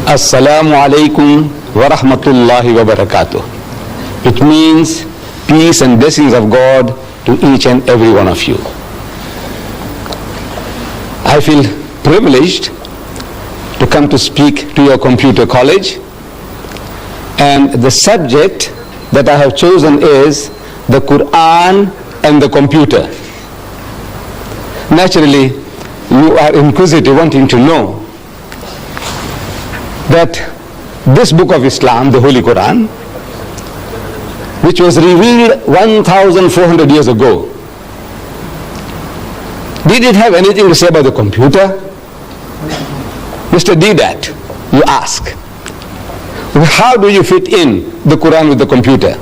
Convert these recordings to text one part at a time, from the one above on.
Assalamu alaikum wa rahmatullahi wa barakatuh. It means peace and blessings of God to each and every one of you. I feel privileged to come to speak to your computer college, and the subject that I have chosen is the Qur'an and the computer. Naturally, you are inquisitive, wanting to know that this book of Islam, the Holy Qur'an, which was revealed 1,400 years ago, did it have anything to say about the computer? Mr. Deedat, you ask, how do you fit in the Qur'an with the computer?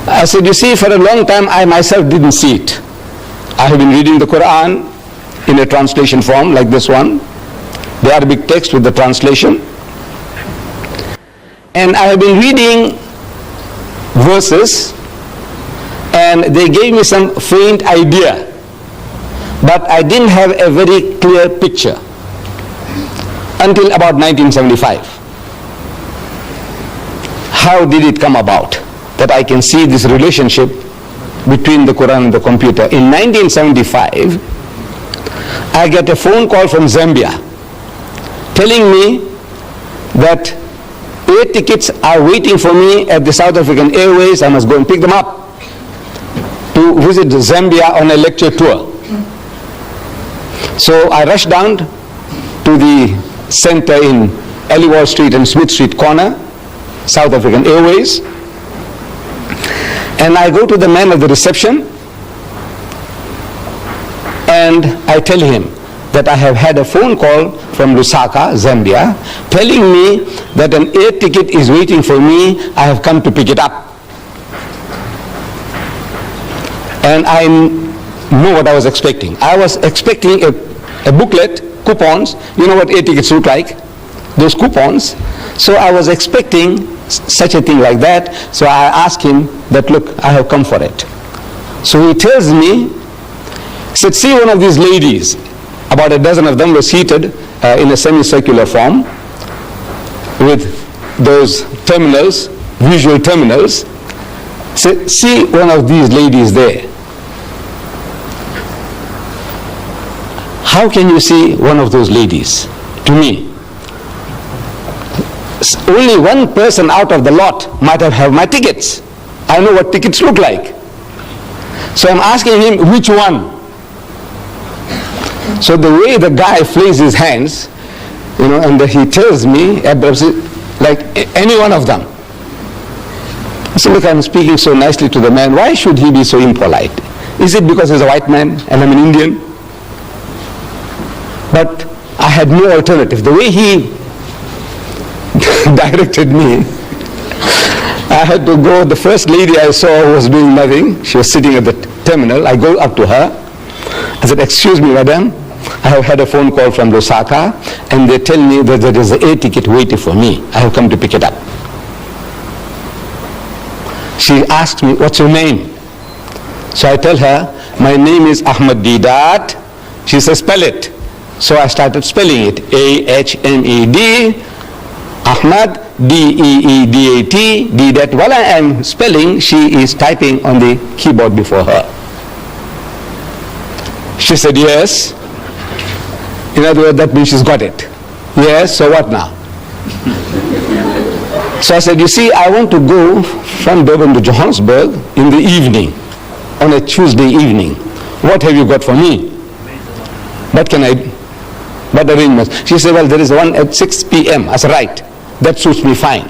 I said, you see, for a long time I myself didn't see it. I have been reading the Qur'an in a translation form like this one, the Arabic text with the translation, and I have been reading verses and they gave me some faint idea, but I didn't have a very clear picture until about 1975. How did it come about that I can see this relationship between the Quran and the computer? In 1975, I get a phone call from Zambia telling me that 8 tickets are waiting for me at the South African Airways. I must go and pick them up to visit Zambia on a lecture tour. So I rushed down to the center in Aliwal Street and Smith Street corner, South African Airways, and I go to the man of the reception and I tell him that I have had a phone call from Lusaka, Zambia, telling me that an air ticket is waiting for me. I have come to pick it up. And I know what I was expecting. I was expecting a booklet, coupons. You know what air tickets look like? Those coupons. So I was expecting such a thing like that. So I asked him that, look, I have come for it. So he tells me, he said, see one of these ladies. About a dozen of them were seated in a semicircular form with those terminals, visual terminals. So, see one of these ladies there. How can you see one of those ladies? To me, only one person out of the lot might have my tickets. I know what tickets look like. So I'm asking him, which one? So the way the guy flings his hands, and he tells me, like any one of them. I said, look, I'm speaking so nicely to the man. Why should he be so impolite? Is it because he's a white man and I'm an Indian? But I had no alternative. The way he directed me, I had to go. The first lady I saw was doing nothing. She was sitting at the terminal. I go up to her. I said, excuse me, madam, I have had a phone call from Lusaka and they tell me that there is an air ticket waiting for me. I have come to pick it up. She asked me, what's your name? So I tell her, my name is Ahmed Deedat. She says, spell it. So I started spelling it. A-H-M-E-D, Ahmed, D-E-E-D-A-T, Deedat. While I am spelling, she is typing on the keyboard before her. She said, yes. In other words, that means she's got it. Yes, so what now? So I said, you see, I want to go from Durban to Johannesburg in the evening, on a Tuesday evening. What have you got for me? What arrangements? She said, well, there is one at 6 p.m. I said, right, that suits me fine.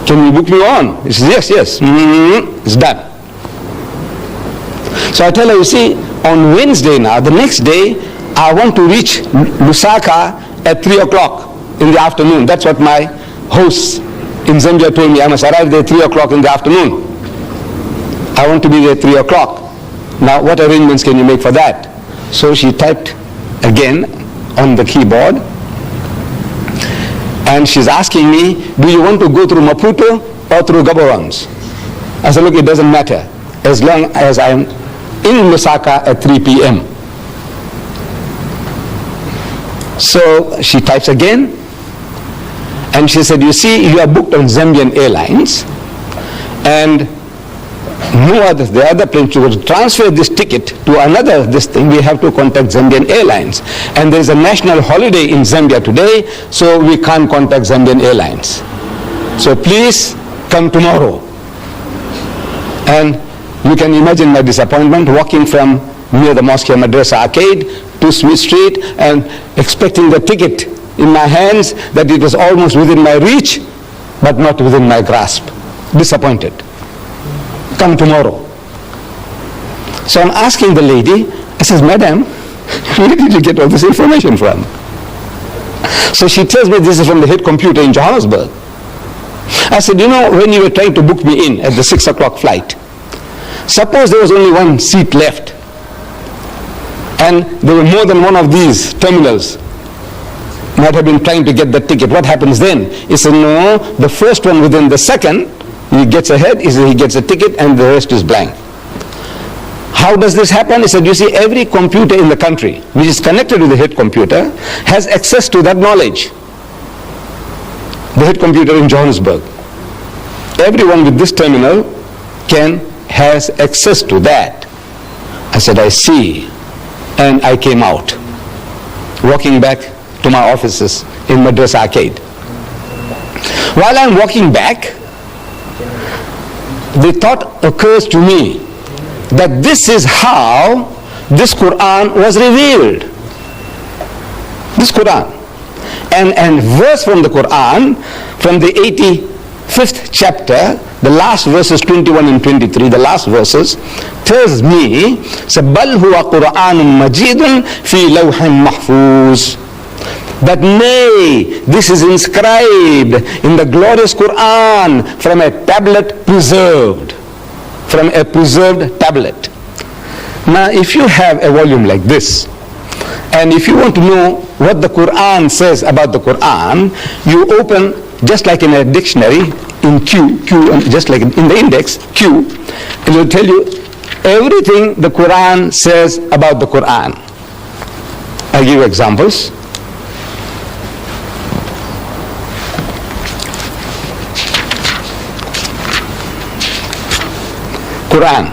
Can you book me on? She said, yes. It's done. So I tell her, you see, on Wednesday now, the next day, I want to reach Lusaka at 3 o'clock in the afternoon. That's what my hosts in Zambia told me. I must arrive there at 3 o'clock in the afternoon. I want to be there at 3 o'clock. Now, what arrangements can you make for that? So she typed again on the keyboard. And she's asking me, do you want to go through Maputo or through Gaborone? I said, look, it doesn't matter. As long as I'm in Lusaka at 3 p.m. So she types again, and she said, you see, you are booked on Zambian Airlines, and the other plane to transfer this ticket to another we have to contact Zambian Airlines. And there is a national holiday in Zambia today, so we can't contact Zambian Airlines. So please come tomorrow. And you can imagine my disappointment walking from near the mosque Madrasa Arcade to Smith Street and expecting the ticket in my hands, that it was almost within my reach but not within my grasp. Disappointed. Come tomorrow. So I'm asking the lady, I says, Madam, where did you get all this information from? So she tells me this is from the head computer in Johannesburg. I said, you know, when you were trying to book me in at the 6 o'clock flight, suppose there was only one seat left, and there were more than one of these terminals might have been trying to get the ticket. What happens then? He said, no, the first one within the second, he gets ahead, he gets a ticket, and the rest is blank. How does this happen? He said, you see, every computer in the country which is connected to the head computer has access to that knowledge. The head computer in Johannesburg. Everyone with this terminal has access to that. I said, I see. And I came out, walking back to my offices in Madrasa Arcade. While I'm walking back, the thought occurs to me that this is how this Qur'an was revealed. This Qur'an. And verse from the Qur'an, from the 85th chapter, the last verses 21 and 23, the last verses, tells me, بَلْ هُوَ قُرْآنٌ مَجِيدٌ فِي لَوْحٍ مَحْفُوظٍ, that nay, this is inscribed in the glorious Qur'an from a tablet preserved. From a preserved tablet. Now, if you have a volume like this, and if you want to know what the Qur'an says about the Qur'an, you open, just like in a dictionary, in Q, just like in the index, Q, it will tell you everything the Qur'an says about the Qur'an. I'll give you examples. Qur'an,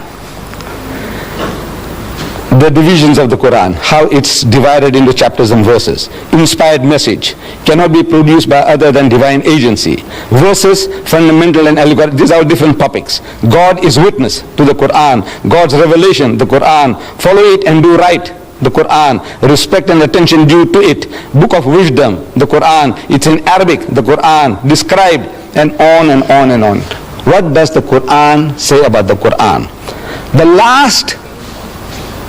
the divisions of the Qur'an, how it's divided into chapters and verses. Inspired message cannot be produced by other than divine agency. Verses, fundamental and allegorical, these are different topics. God is witness to the Qur'an. God's revelation, the Qur'an. Follow it and do right, the Qur'an. Respect and attention due to it. Book of wisdom, the Qur'an. It's in Arabic, the Qur'an. Described, and on and on and on. What does the Qur'an say about the Qur'an? The last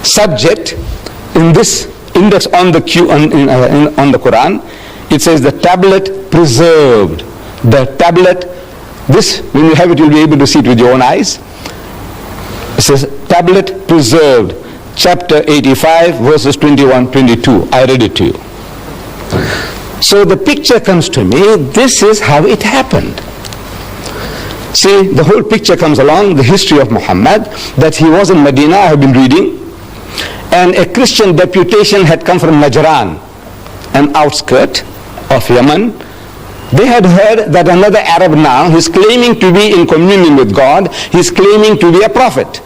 subject in this index on the on the Qur'an, it says the tablet preserved. The tablet, this, when you have it, you'll be able to see it with your own eyes. It says tablet preserved, chapter 85, verses 21, 22. I read it to you. So the picture comes to me, this is how it happened. See, the whole picture comes along, the history of Muhammad, that he was in Medina, I have been reading, and a Christian deputation had come from Najran, an outskirt of Yemen. They had heard that another Arab now, he's claiming to be in communion with God, he's claiming to be a prophet.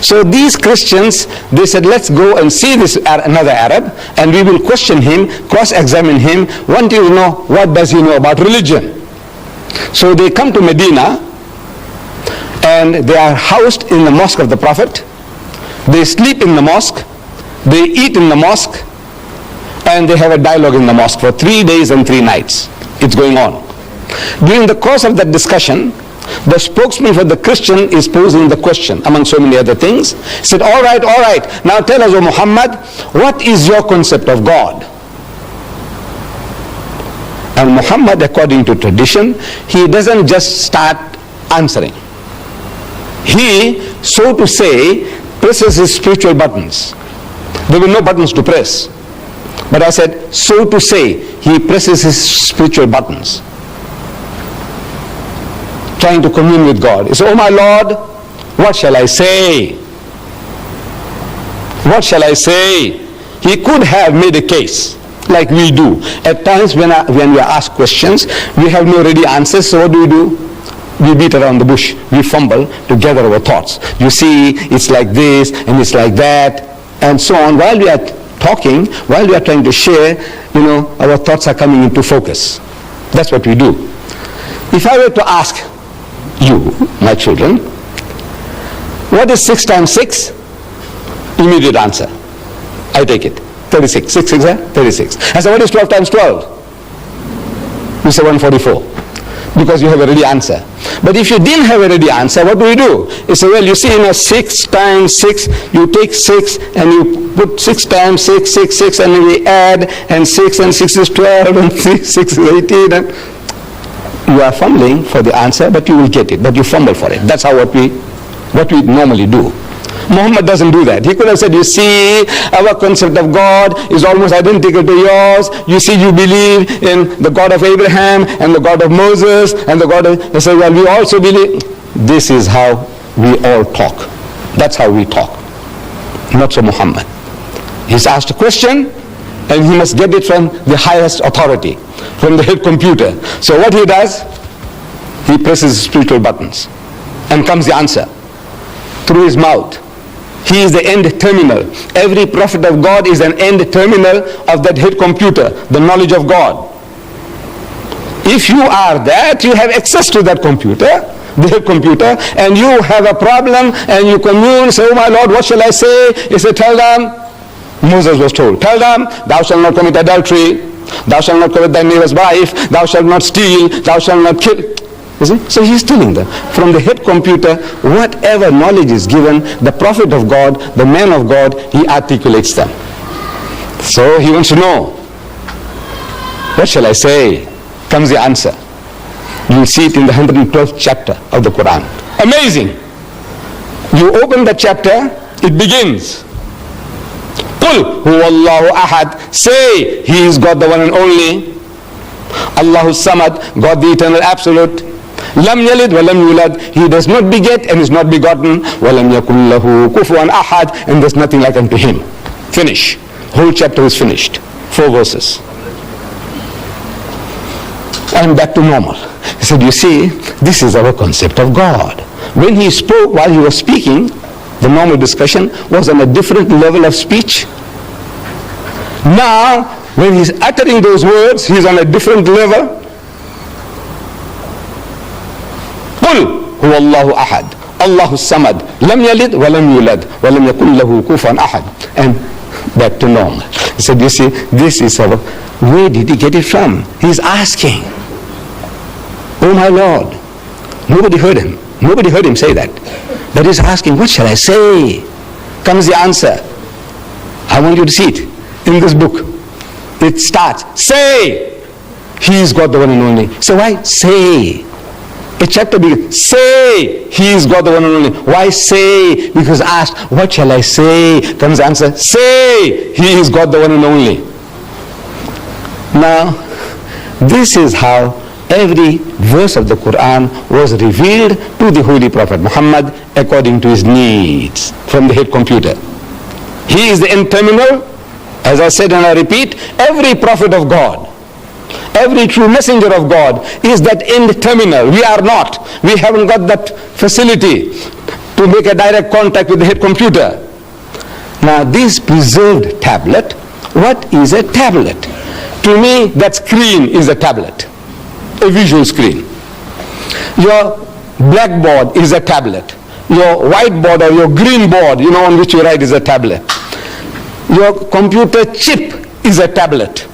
So these Christians, they said, let's go and see this another Arab, and we will question him, cross-examine him, want to know what does he know about religion. So they come to Medina, and they are housed in the mosque of the Prophet. They sleep in the mosque, they eat in the mosque, and they have a dialogue in the mosque for 3 days and 3 nights. It's going on. During the course of that discussion, the spokesman for the Christian is posing the question, among so many other things. He said, all right, now tell us, O Muhammad, what is your concept of God? And Muhammad, according to tradition, he doesn't just start answering. He, so to say, presses his spiritual buttons. There were no buttons to press. But I said, so to say, he presses his spiritual buttons, trying to commune with God. He said, oh my Lord, what shall I say? What shall I say? He could have made a case. like we do. At times when we are asked questions, we have no ready answers, so what do? We beat around the bush. We fumble to gather our thoughts. You see, it's like this and it's like that and so on. While we are talking, while we are trying to share, our thoughts are coming into focus. That's what we do. If I were to ask you, my children, what is 6 times 6? Immediate answer. I take it. 36. 6 6 36. I say, what is 12 times 12? You say 144. Because you have a ready answer. But if you didn't have a ready answer, what do? You say, well, you see, 6 times 6, you take 6 and you put 6 times 6, 6, 6, and then we add, and 6 is 12, and 6 is 18. And you are fumbling for the answer, but you will get it. But you fumble for it. That's how what we normally do. Muhammad doesn't do that. He could have said, you see, our concept of God is almost identical to yours. You see, you believe in the God of Abraham and the God of Moses and the God of... He said, well, we also believe... This is how we all talk. That's how we talk. Not so Muhammad. He's asked a question and he must get it from the highest authority, from the head computer. So what he does, he presses spiritual buttons and comes the answer through his mouth. He is the end terminal. Every prophet of God is an end terminal of that head computer, the knowledge of God. If you are that, you have access to that computer, the head computer, and you have a problem and you commune, say, oh my Lord, what shall I say? He said, tell them, Moses was told, tell them, thou shalt not commit adultery, thou shalt not covet thy neighbor's wife, thou shalt not steal, thou shalt not kill. You see? So he's telling them, from the head computer, whatever knowledge is given, the prophet of God, the man of God, he articulates them. So he wants to know, what shall I say? Comes the answer. You will see it in the 112th chapter of the Qur'an. Amazing. You open the chapter, it begins. Qul huwallahu ahad. Say, he is God, the one and only. Allahu samad, God the eternal absolute. Lam yalid wa lam yulad. He does not beget and is not begotten. Wa lam yakul lahu kufuwan ahad. And there's nothing like unto him. Finish. Whole chapter is finished. 4 verses. And back to normal. He said, you see, this is our concept of God. When he spoke, while he was speaking, the normal discussion was on a different level of speech. Now, when he's uttering those words, he's on a different level. قل هو الله أحد الله الصمد لم يلد ولم يولد ولم يكن له كفوا أحد. And back to normal. He said, you see, this is our... Where did he get it from? He's asking. Oh my Lord. Nobody heard him. Nobody heard him say that. But he's asking, what shall I say? Comes the answer. I want you to see it in this book. It starts, say, he is God the one and only. So why say? A chapter begins, say, he is God the one and only. Why say? Because asked, what shall I say? Comes the answer, say, he is God the one and only. Now, this is how every verse of the Qur'an was revealed to the Holy Prophet Muhammad according to his needs from the head computer. He is the end terminal. As I said and I repeat, every prophet of God, every true messenger of God is that end terminal. We are not. We haven't got that facility to make a direct contact with the head computer. Now this preserved tablet, what is a tablet? To me, that screen is a tablet, a visual screen. Your blackboard is a tablet. Your whiteboard or your green board, on which you write, is a tablet. Your computer chip is a tablet.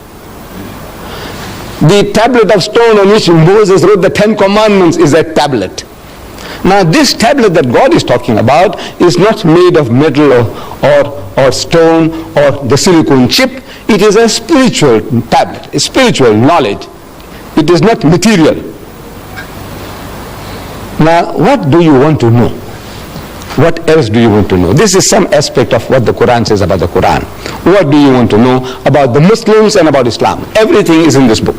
The tablet of stone on which Moses wrote the 10 Commandments is a tablet. Now this tablet that God is talking about is not made of metal or stone or the silicone chip. It is a spiritual tablet, a spiritual knowledge. It is not material. Now what do you want to know? What else do you want to know? This is some aspect of what the Quran says about the Quran. What do you want to know about the Muslims and about Islam? Everything is in this book.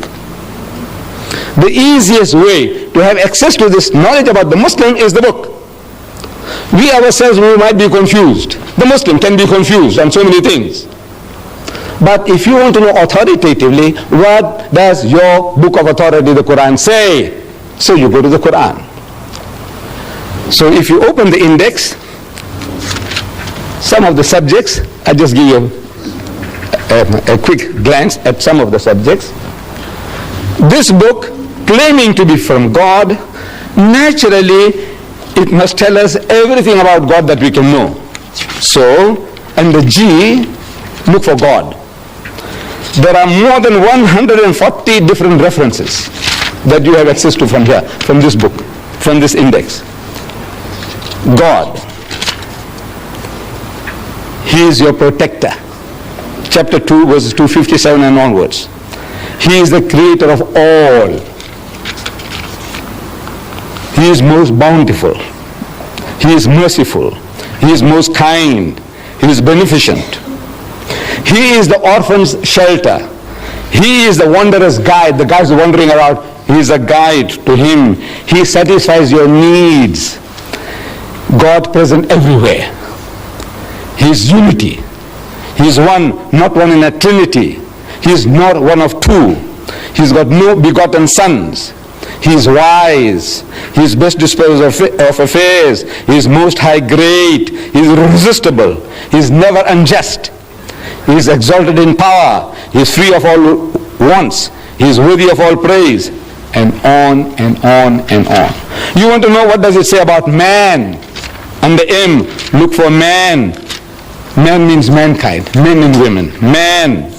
The easiest way to have access to this knowledge about the Muslim is the book. We ourselves, we might be confused. The Muslim can be confused on so many things. But if you want to know authoritatively, what does your book of authority, the Quran, say? So you go to the Quran. So if you open the index, some of the subjects, I just give you a quick glance at some of the subjects. This book, claiming to be from God, naturally it must tell us everything about God that we can know. So, under G, look for God. There are more than 140 different references that you have access to from here, from this book, from this index. God. He is your protector. Chapter 2, verses 257 and onwards. He is the creator of all. He is most bountiful. He is merciful. He is most kind. He is beneficent. He is the orphan's shelter. He is the wanderer's guide. The guy's wandering around. He is a guide to him. He satisfies your needs. God present everywhere. He is unity. He is one, not one in a trinity. He is not one of two. He has got no begotten sons. He is wise. He is best disposed of affairs. He is most high great. He is irresistible. He is never unjust. He is exalted in power. He is free of all wants. He is worthy of all praise. And on and on and on. You want to know what does it say about man? Under M, look for man. Man means mankind. Men and women. Man.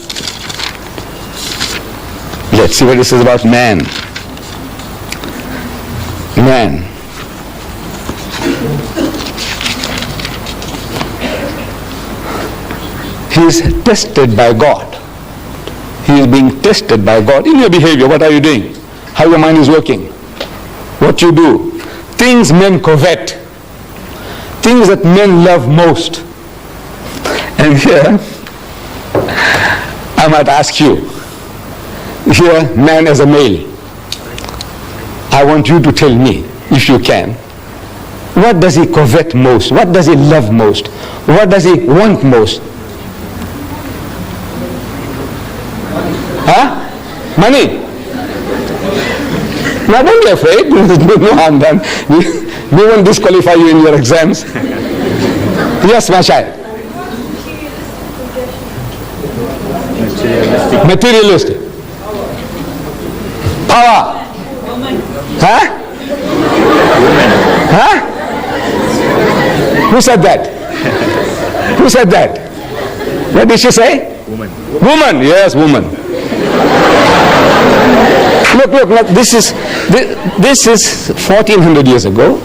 Let's see what it says about man. Man. He is tested by God. He is being tested by God. In your behavior, what are you doing? How your mind is working. What you do. Things men covet. Things that men love most. And here, I might ask you, here, man as a male, I want you to tell me, if you can, what does he covet most? What does he love most? What does he want most? Huh? Money. Now don't be afraid. No harm done. We won't disqualify you in your exams. Yes, my child. Materialistic. Power. Huh? Huh? Who said that? Who said that? What did she say? Woman. Woman. Yes, woman. Look, this is 1400 years ago.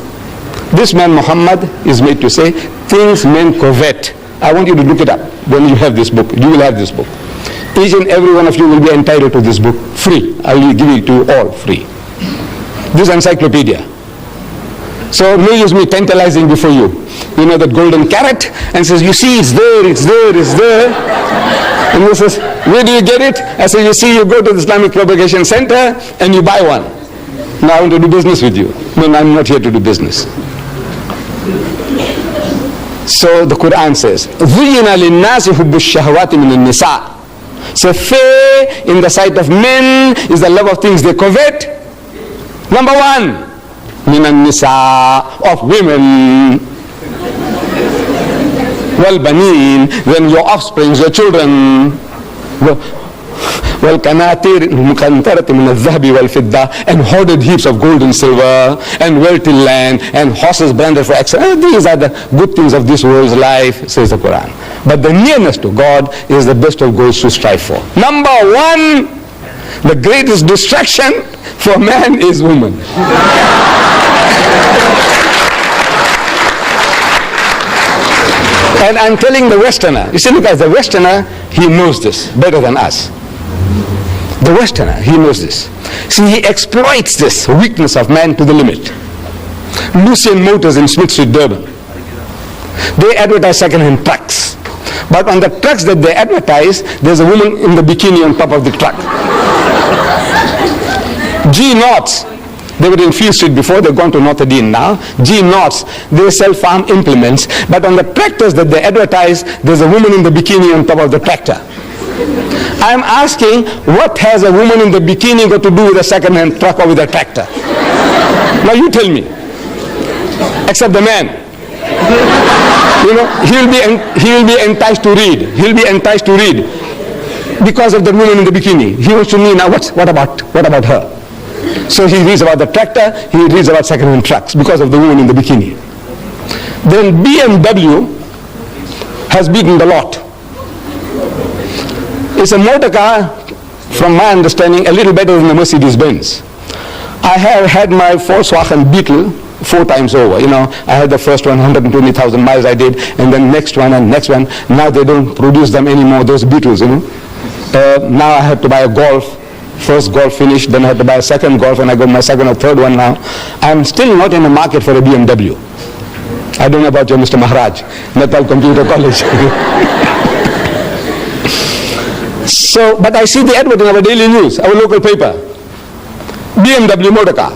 This man Muhammad is made to say things men covet. I want you to look it up when you have this book. You will have this book. Each and every one of you will be entitled to this book free. I will give it to you all free. This encyclopedia. So no use me tantalizing before you. You know that golden carrot, and says, you see, it's there, it's there, it's there. And he says, where do you get it? I say, you see, you go to the Islamic Propagation Center and you buy one. Now I want to do business with you. No, I'm not here to do business. So the Quran says, زُيِّنَ لِلنَّاسِ حُبُّ الشَّهْوَاتِ مِنَ النِّسَاءِ. So fair in the sight of men is the love of things they covet. Number one, مِنَ النِّسَاءِ, of women. وَالْبَنِينَ, then your offsprings, your children. وَالْقَنَاطِيرِ الْمُقَنْطَرَةِ مِنَ الذَّهَبِ وَالْفِضَّةِ, and hoarded heaps of gold and silver, and wealthy land, and horses branded for excellence. These are the good things of this world's life, says the Quran. But the nearness to God is the best of goals to strive for. Number one, the greatest distraction for man is woman. And I'm telling the Westerner, you see, look, as the Westerner, he knows this better than us. The Westerner, he knows this. See, he exploits this weakness of man to the limit. Lucien Motors in Smith Street, Durban, they advertise second-hand trucks. But on the trucks that they advertise, there's a woman in the bikini on top of the truck. G Knots, they were in Field Street before, they've gone to Notre Dame now. G Knots, they sell farm implements, but on the tractors that they advertise, there's a woman in the bikini on top of the tractor. I'm asking, what has a woman in the bikini got to do with a second-hand truck or with a tractor? Now you tell me. Except the man. You know, he will be enticed to read. He'll be enticed to read because of the woman in the bikini. He wants to know now what about her? So he reads about the tractor, he reads about second-hand trucks because of the woman in the bikini. Then BMW has beaten the lot. It's a motor car, from my understanding, a little better than the Mercedes-Benz. I have had my Volkswagen Beetle 4 times over. You know, I had the first one, 120,000 miles I did, and then next one and next one. Now they don't produce them anymore, those Beetles, you know. Now I have to buy a Golf. First Golf finished, then I had to buy a second Golf, and I got my second or third one now. I'm still not in the market for a BMW. I don't know about you, Mr. Maharaj, Natal Computer College. So, but I see the advert in our daily news, our local paper. BMW motor car,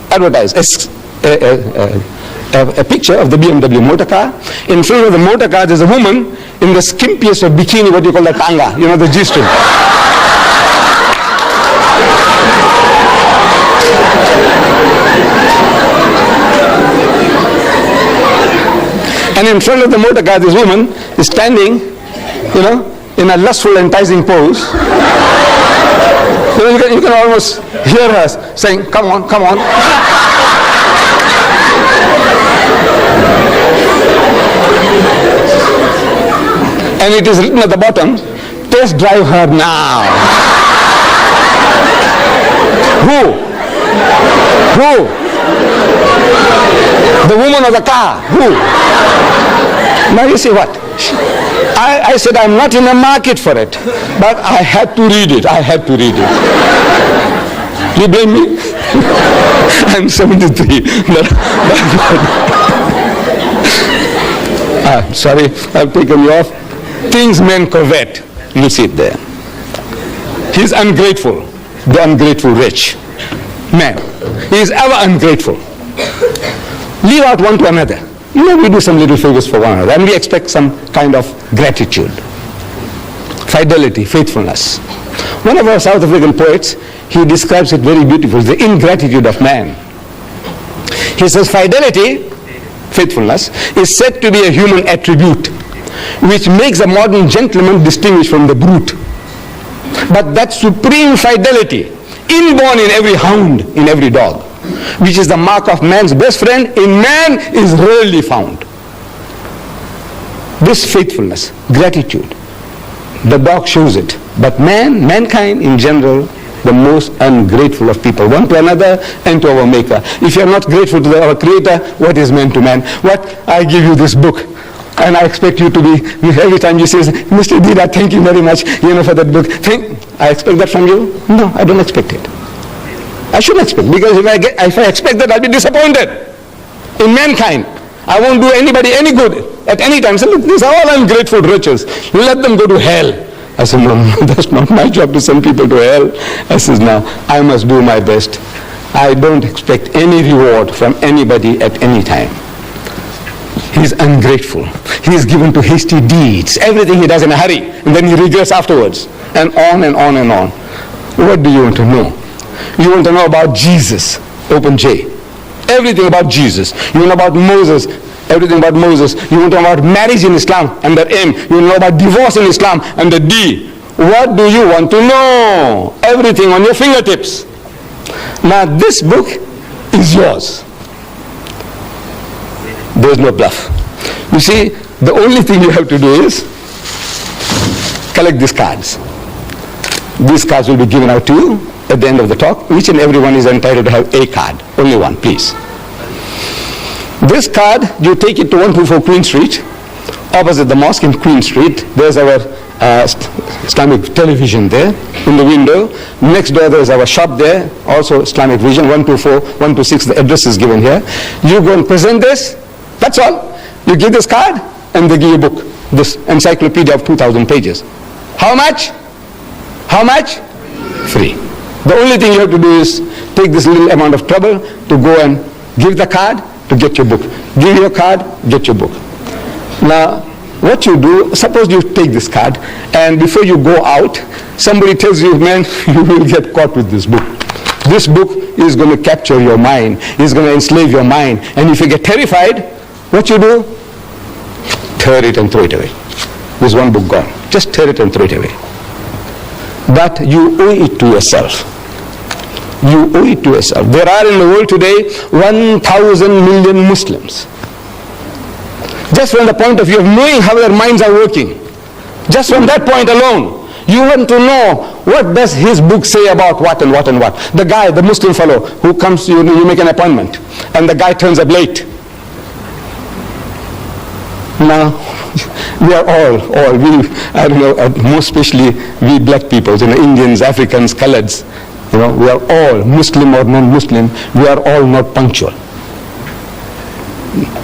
advertised. A picture of the BMW motor car. In front of the motor car, there's a woman in the skimpiest of bikini, what you call the tanga, you know, the G-string. And in front of the motor car, this woman is standing, you know, in a lustful, enticing pose. You know, you can almost hear her saying, "Come on, come on." And it is written at the bottom, "Test drive her now." Who? The woman of the car. Who? Now you see what? I said I'm not in the market for it, but I had to read it. I had to read it. You blame me? I'm 73. Sorry, I've taken you off. Things men covet. You see it there. He's ungrateful. The ungrateful rich man. He is ever ungrateful. Leave out one to another. You know, we do some little favors for one another and we expect some kind of gratitude. Fidelity, faithfulness. One of our South African poets, he describes it very beautifully, the ingratitude of man. He says, fidelity, faithfulness, is said to be a human attribute which makes a modern gentleman distinguished from the brute. But that supreme fidelity, inborn in every hound, in every dog, which is the mark of man's best friend, in man is rarely found. This faithfulness, gratitude, the dog shows it. But mankind in general, the most ungrateful of people, one to another and to our Maker. If you are not grateful to our Creator, what is man to man? What? I give you this book, and I expect you to be, every time you say, Mr. Deedat, thank you very much, for that book. I expect that from you? No, I don't expect it. I shouldn't expect, because if I expect that, I'll be disappointed in mankind. I won't do anybody any good at any time. So look, these are all ungrateful wretches. Let them go to hell. I said, no, that's not my job to send people to hell. I says, no, I must do my best. I don't expect any reward from anybody at any time. He's ungrateful. He is given to hasty deeds. Everything he does in a hurry, and then he regrets afterwards. And on and on and on. What do you want to know? You want to know about Jesus, open J. Everything about Jesus. You want to know about Moses, everything about Moses. You want to know about marriage in Islam, under M. You want to know about divorce in Islam, under D. What do you want to know? Everything on your fingertips. Now this book is yours. There's no bluff. You see, the only thing you have to do is collect these cards. These cards will be given out to you at the end of the talk. Each and every one is entitled to have a card. Only one, please. This card, you take it to 124 Queen Street, opposite the mosque in Queen Street. There's our Islamic television there in the window. Next door there's our shop there, also Islamic Vision, 124, 126, the address is given here. You go and present this, that's all. You give this card and they give you a book, this encyclopedia of 2,000 pages. How much? How much? Free. The only thing you have to do is take this little amount of trouble to go and give the card to get your book. Give your card, get your book. Now, what you do, suppose you take this card, and before you go out, somebody tells you, man, you will get caught with this book. This book is going to capture your mind, is going to enslave your mind, and if you get terrified, what you do? Tear it and throw it away. There's one book gone. Just tear it and throw it away. But you owe it to yourself. You owe it to yourself. There are in the world today 1,000 million Muslims. Just from the point of view of knowing how their minds are working, just from that point alone, you want to know what does his book say about what and what and what. The guy, the Muslim fellow who comes to you, you make an appointment, and the guy turns up late. Now, we are all, I don't know, most especially we black people, Indians, Africans, Coloreds, we are all, Muslim or non-Muslim, we are all not punctual.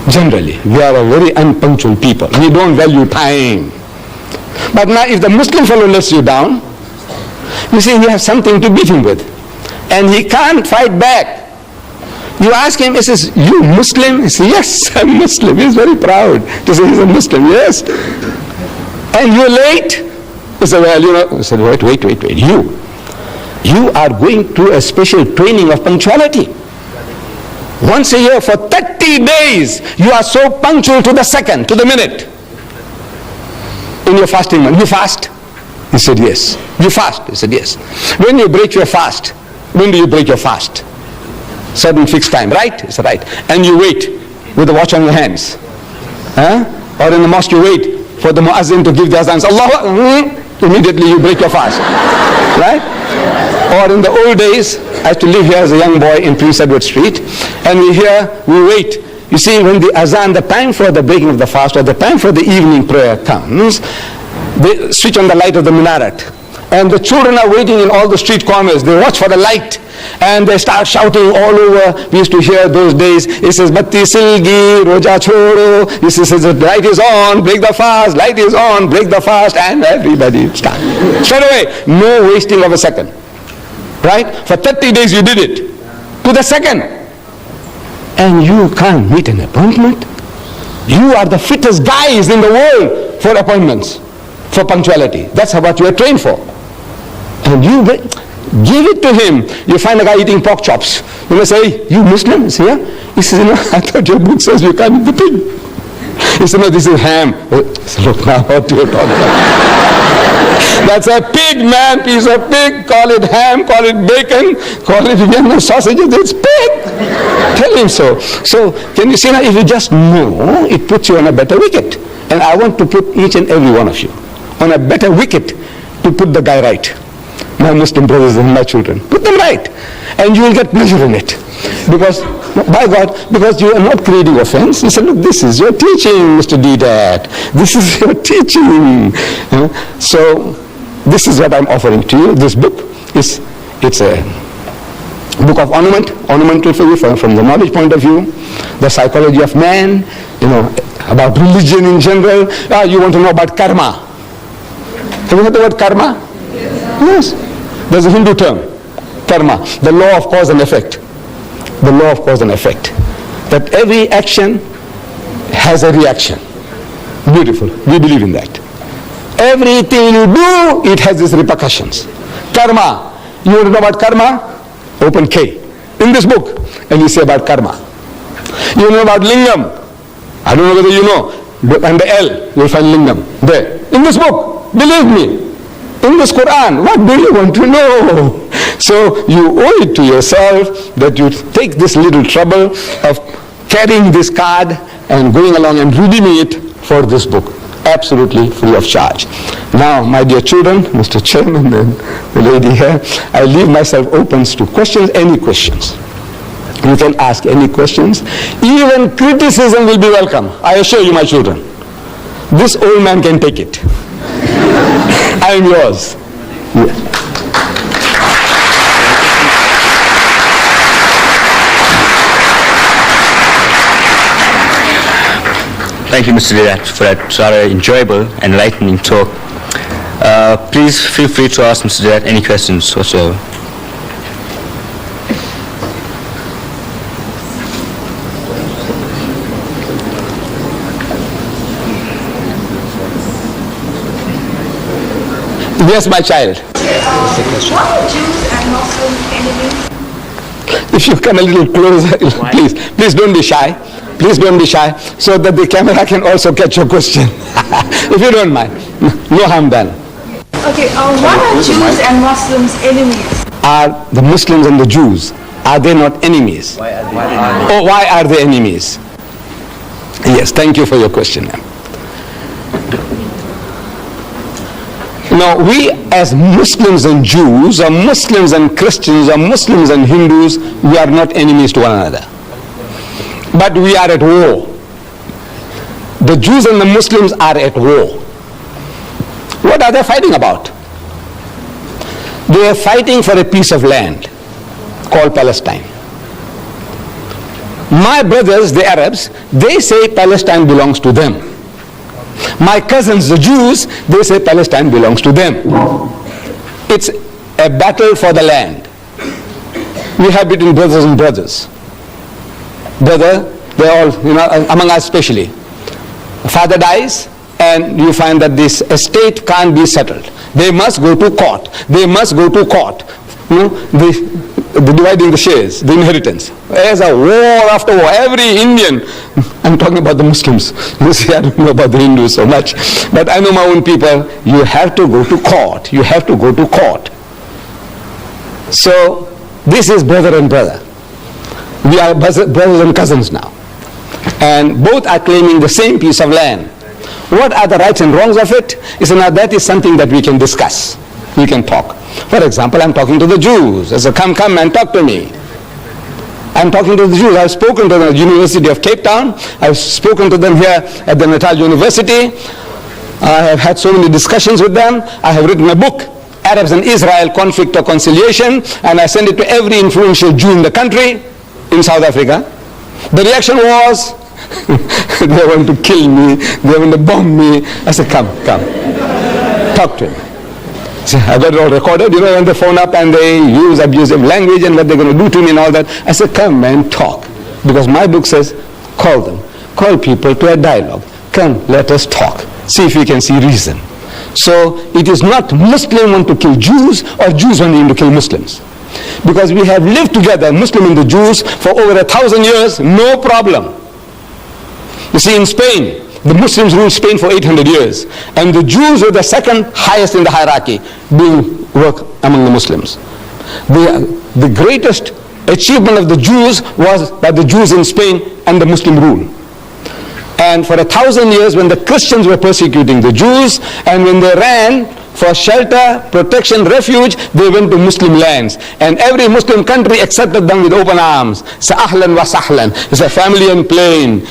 Generally, we are a very unpunctual people. We don't value time. But now if the Muslim fellow lets you down, you see, you have something to beat him with. And he can't fight back. You ask him, he says, you Muslim? He says, yes, I'm Muslim. He's very proud to say he's a Muslim, yes. And you're late? He said, well, I said, wait. You are going through a special training of punctuality. Once a year for 30 days, you are so punctual to the second, to the minute. In your fasting month, you fast? He said, yes. You fast? He said, yes. When you break your fast, when do you break your fast? Certain fixed time, right? He said, right. And you wait with the watch on your hands. Or in the mosque you wait for the muazzin to give the azan. Allah, immediately you break your fast. Right? Or in the old days, I used to live here as a young boy in Prince Edward Street, and we wait. You see, when the azan, the time for the breaking of the fast or the time for the evening prayer comes, they switch on the light of the minaret. And the children are waiting in all the street corners. They watch for the light. And they start shouting all over. We used to hear those days. It says, Batti Silgi, Roja Choro. It says, the light is on, break the fast. Light is on, break the fast. And everybody starts. Straight away. No wasting of a second. Right? For 30 days you did it. To the second. And you can't meet an appointment. You are the fittest guys in the world for appointments, for punctuality. That's what you are trained for. And you give it to him. You find a guy eating pork chops. You may say, you Muslim? He says, yeah. He says, I thought your book says you can't eat the pig. He said, no, this is ham. Said, look now what you're talking about. That's a pig, man, piece of pig. Call it ham, call it bacon, call it Vienna sausages. It's pig. Tell him so. So can you see now, if you just know, it puts you on a better wicket. And I want to put each and every one of you on a better wicket to put the guy right. My Muslim brothers and my children, put them right. And you will get pleasure in it. Because, by God, because you are not creating offense. You say, look, this is your teaching, Mr. Deedat. This is your teaching. So, this is what I'm offering to you. This book it's a book of ornamental for you from the knowledge point of view, the psychology of man, about religion in general. You want to know about karma. Have you heard the word karma? Yes. There's a Hindu term, karma, the law of cause and effect. The law of cause and effect. That every action has a reaction. Beautiful. We believe in that. Everything you do, it has its repercussions. Karma. You want to know about karma? Open K. In this book. And you say about karma. You know about lingam. I don't know whether you know. And the L, you'll find lingam. There. In this book. Believe me. In this Qur'an. What do you want to know? So you owe it to yourself that you take this little trouble of carrying this card and going along and redeeming it for this book. Absolutely free of charge. Now, my dear children, Mr. Chairman and the lady here, I leave myself open to questions, any questions. You can ask any questions. Even criticism will be welcome. I assure you, my children. This old man can take it. I am yours. Yeah. Thank you, Mr. Deedat, for that rather enjoyable and enlightening talk. Please feel free to ask Mr. Deedat any questions whatsoever. Yes, my child. Why are Jews and Muslims enemies? If you come a little closer, please don't be shy. Please don't be shy, so that the camera can also catch your question. If you don't mind. No harm done. Okay, why are Jews and Muslims enemies? Are the Muslims and the Jews, are they not enemies? Why are they enemies? Yes, thank you for your question, ma'am. Now, we as Muslims and Jews, or Muslims and Christians, or Muslims and Hindus, we are not enemies to one another. But we are at war. The Jews and the Muslims are at war. What are they fighting about? They are fighting for a piece of land called Palestine. My brothers, the Arabs, they say Palestine belongs to them. My cousins, the Jews, they say Palestine belongs to them. It's a battle for the land. We have between brothers and brothers. Brother, they're all, among us especially. Father dies, and you find that this estate can't be settled. They must go to court. They must go to court. The dividing the shares, the inheritance. There's a war after war. Every Indian, I'm talking about the Muslims. You see, I don't know about the Hindus so much, but I know my own people. You have to go to court. You have to go to court. So this is brother and brother. We are brothers and cousins now, and both are claiming the same piece of land. What are the rights and wrongs of it? Now that is something that we can discuss. We can talk. For example, I'm talking to the Jews. I say, come and talk to me. I'm talking to the Jews. I've spoken to the University of Cape Town. I've spoken to them here at the Natal University. I have had so many discussions with them. I have written a book, Arabs and Israel, Conflict or Conciliation, and I sent it to every influential Jew in the country, in South Africa. The reaction was, they want to kill me, they want to bomb me. I said, come, talk to him. I got it all recorded, when they phone up and they use abusive language and what they're going to do to me and all that. I said, come and talk. Because my book says, call them. Call people to a dialogue. Come, let us talk. See if we can see reason. So it is not Muslim want to kill Jews or Jews wanting to kill Muslims. Because we have lived together, Muslim and the Jews, for over 1,000 years, no problem. You see, in Spain, the Muslims ruled Spain for 800 years, and the Jews were the second highest in the hierarchy, doing work among the Muslims. The greatest achievement of the Jews was by the Jews in Spain and the Muslim rule. And for 1,000 years, when the Christians were persecuting the Jews, and when they ran for shelter, protection, refuge, they went to Muslim lands. And every Muslim country accepted them with open arms. Say, ahlan wa sahlan. It's a family and plain,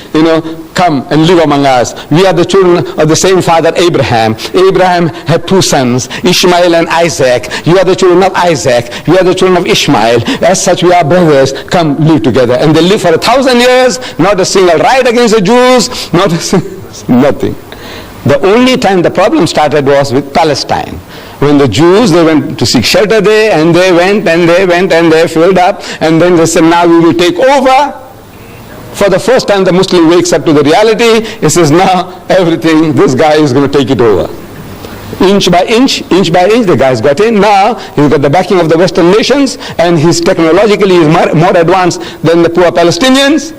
come and live among us. We are the children of the same father, Abraham. Abraham had 2 sons, Ishmael and Isaac. You are the children of Isaac. You are the children of Ishmael. As such, we are brothers. Come live together. And they lived for 1,000 years, not a single riot against the Jews, nothing. The only time the problem started was with Palestine. When the Jews, they went to seek shelter there, and they went and they filled up, and then they said, now we will take over. For the first time, the Muslim wakes up to the reality. He says, now everything, this guy is going to take it over. Inch by inch, the guy's got in. Now he's got the backing of the Western nations, and he's technologically more advanced than the poor Palestinians.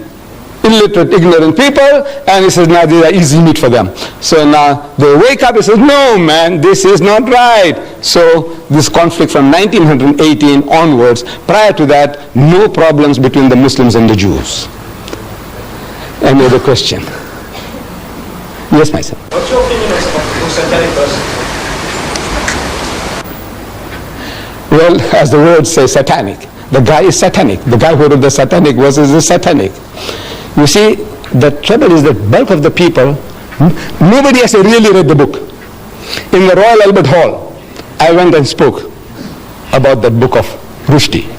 Illiterate, ignorant people, and he says, now these are easy meat for them. So now they wake up, he says, no man, this is not right. So this conflict from 1918 onwards, prior to that, no problems between the Muslims and the Jews. Any other question? Yes, my son. What's your opinion on a satanic person? Well, as the words say, satanic. The guy is satanic. The guy who wrote the satanic verses is satanic. You see, the trouble is that bulk of the people, nobody has really read the book. In the Royal Albert Hall, I went and spoke about that book of Rushdie.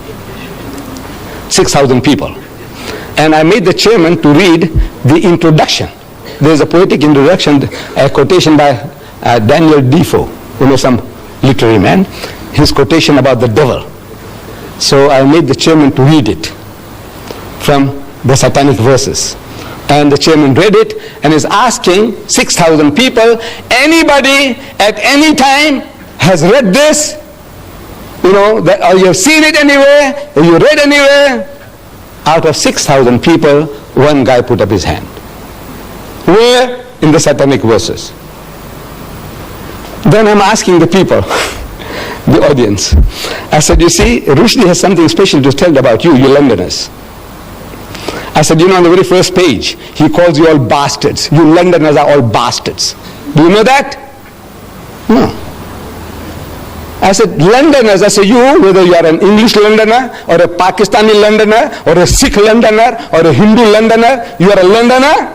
6,000 people. And I made the chairman to read the introduction. There's a poetic introduction, a quotation by Daniel Defoe, some literary man, his quotation about the devil. So I made the chairman to read it from the satanic verses. And the chairman read it and is asking 6,000 people, anybody at any time has read this, or you have seen it anywhere, or you read anywhere. Out of 6,000 people, one guy put up his hand. Where? In the Satanic verses. Then I'm asking the people, the audience. I said, you see, Rushdie has something special to tell about you Londoners. I said, on the very first page, he calls you all bastards. You Londoners are all bastards. Do you know that? No. I said, Londoners, I said, you, whether you are an English Londoner, or a Pakistani Londoner, or a Sikh Londoner, or a Hindu Londoner, you are a Londoner,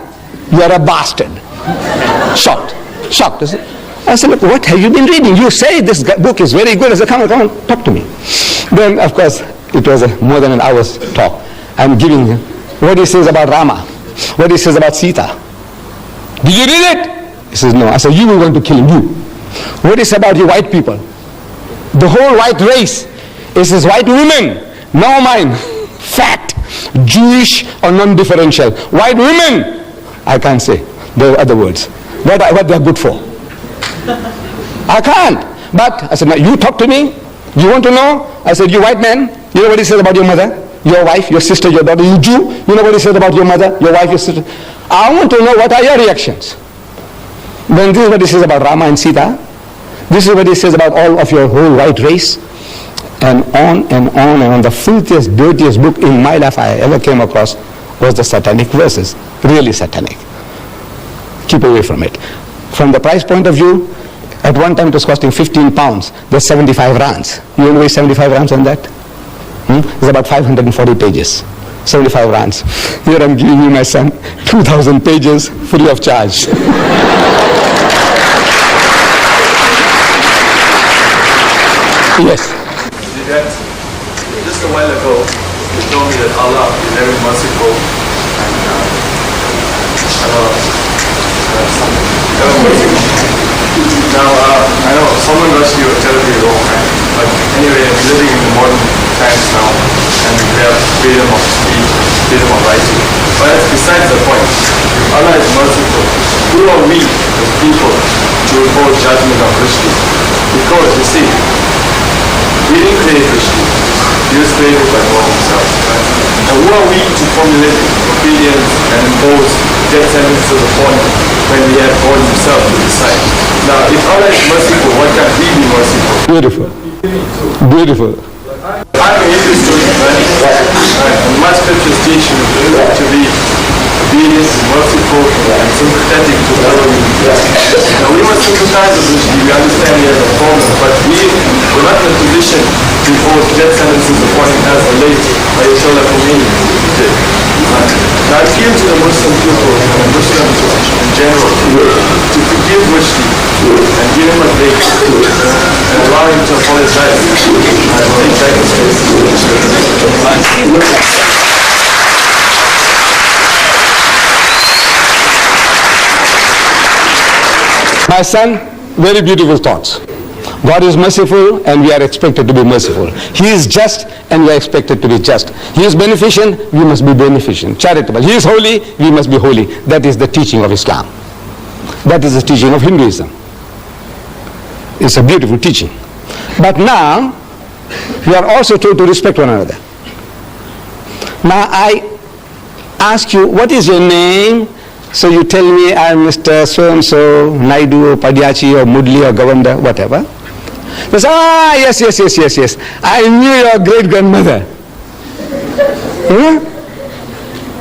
you are a bastard. Shocked. I said, look, what have you been reading? You say this book is very good. I said, come on, talk to me. Then, of course, it was more than an hour's talk. I'm giving him what he says about Rama, what he says about Sita. Did you read it? He says, no. I said, you will want to kill him, you. What is about you white people? The whole white race is his white women, no mine, fat, Jewish or non-differential. White women, I can't say, there are other words. What they are good for. I can't. But I said, now you talk to me. You want to know? I said, you white man, you know what he says about your mother, your wife, your sister, your daughter. You Jew, you know what he says about your mother, your wife, your sister. I want to know what are your reactions. Then this is what he says about Rama and Sita. This is what he says about all of your whole white race. And on and on and on. The filthiest, dirtiest book in my life I ever came across was the Satanic verses. Really satanic. Keep away from it. From the price point of view, at one time it was costing 15 pounds. There's 75 rands. You know where 75 rands on that? It's about 540 pages. 75 rands. Here I'm giving you, my son, 2,000 pages free of charge. Yes. Just a while ago, you told me that Allah is very merciful and Now, I know someone rushed you terribly wrong, right? But anyway, we're living in the modern times now, and we have freedom of speech, freedom of writing. But that's besides the point. If Allah is merciful, who are we as people to report judgment on Rushdie? Because, you see, we didn't create Rushdie. He was created by God himself. Right? And who are we to formulate opinions and impose death sentences upon him when we have God himself to decide? Now, if Allah is merciful, why can't we be merciful? Beautiful. Beautiful. I'm an Hindu student, right? And my scriptures teach you to be obedient, merciful, and sympathetic to other people. Now, we must sympathize with Rushdie. We understand he has a problem, but we're not in a position to impose death sentences upon him as the late Ayatollah Khomeini did. Now, I appeal to the Muslim people and Muslims in general to forgive Rushdie and give him a break and allow him to apologize and take back his case. My son, very beautiful thoughts. God is merciful and we are expected to be merciful. He is just and we are expected to be just. He is beneficent, we must be beneficent. Charitable. He is holy, we must be holy. That is the teaching of Islam. That is the teaching of Hinduism. It's a beautiful teaching. But now, we are also told to respect one another. Now I ask you, what is your name? So you tell me I'm Mr. So-and-so, Naidu, or Padyachi, or Mudli, or Govanda, whatever. They say, yes. I knew your great-grandmother.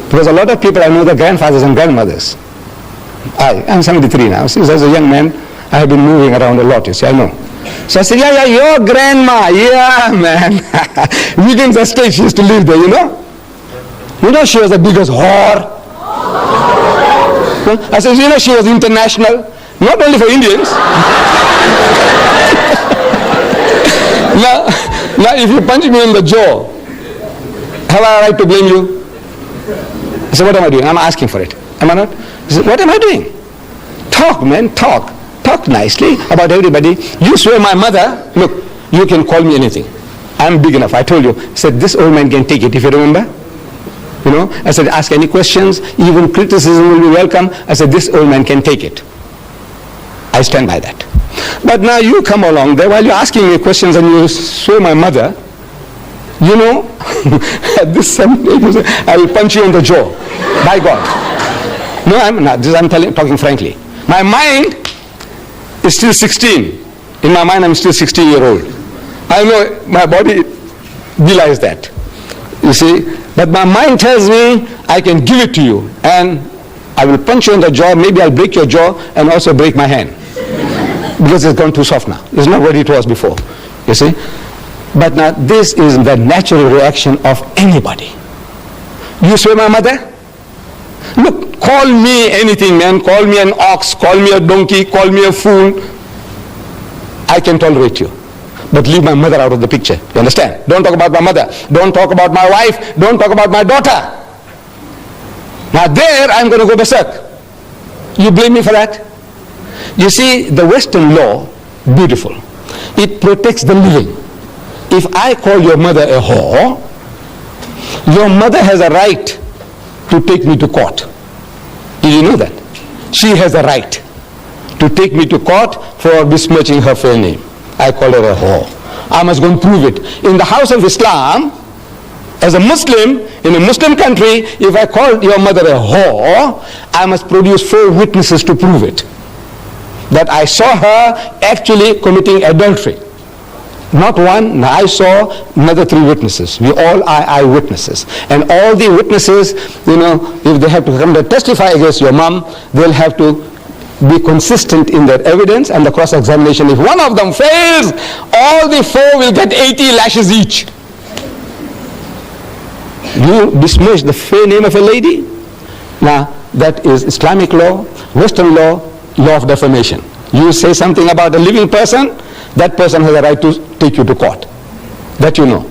Because a lot of people, I know their grandfathers and grandmothers. I'm 73 now. Since I was a young man, I have been moving around a lot, you see, I know. So I said, yeah, your grandma, yeah, man. Weekends are stage, she used to live there, you know. You know she was the biggest whore. I said, you know she was international, not only for Indians. Now if you punch me in the jaw, have I a right to blame you? I said, what am I doing? I'm asking for it. Am I not? He said, what am I doing? Talk, man, talk. Talk nicely about everybody. You swear my mother, look, you can call me anything. I'm big enough. I told you. I said, this old man can take it, if you remember. You know, I said, ask any questions, even criticism will be welcome. I said, this old man can take it. I stand by that. But now you come along there while you're asking me questions and you swear my mother, you know, at this age, I will punch you on the jaw. By God. No, I'm not. I'm talking frankly. My mind is still 16. In my mind, I'm still 16-year-old. I know my body belies that. You see, but my mind tells me I can give it to you, and I will punch you on the jaw. Maybe I'll break your jaw and also break my hand, because it's gone too soft now. It's not what it was before. You see. But now this is the natural reaction of anybody. You swear my mother? Look, call me anything, man. Call me an ox, call me a donkey, call me a fool. I can tolerate you. But leave my mother out of the picture. You understand? Don't talk about my mother. Don't talk about my wife. Don't talk about my daughter. Now there I'm going to go berserk. You blame me for that? You see, the Western law, beautiful. It protects the living. If I call your mother a whore, your mother has a right to take me to court. Did you know that? She has a right to take me to court for besmirching her fair name. I call her a whore. I must go and prove it. In the house of Islam, as a Muslim, in a Muslim country, if I call your mother a whore, I must produce 4 witnesses to prove it. That I saw her actually committing adultery. Not one, I saw another 3 witnesses. We all are eyewitnesses. And all the witnesses, you know, if they have to come to testify against your mom, they'll have to be consistent in their evidence and the cross-examination. If one of them fails, all the 4 will get 80 lashes each. You besmirch the fair name of a lady? Now, that is Islamic law, Western law, law of defamation. You say something about a living person, that person has a right to take you to court. That you know.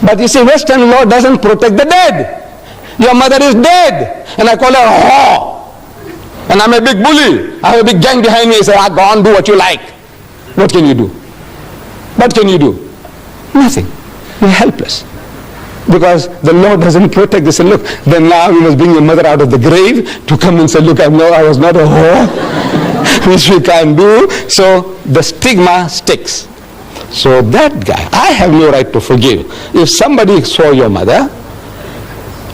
But you see, Western law doesn't protect the dead. Your mother is dead, and I call her a whore. And I'm a big bully. I have a big gang behind me. I say, go on, do what you like. What can you do? What can you do? Nothing. You're helpless. Because the law doesn't protect this. And look, then now you must bring your mother out of the grave to come and say, look, I was not a whore. Which we can't do. So the stigma sticks. So that guy, I have no right to forgive. If somebody saw your mother,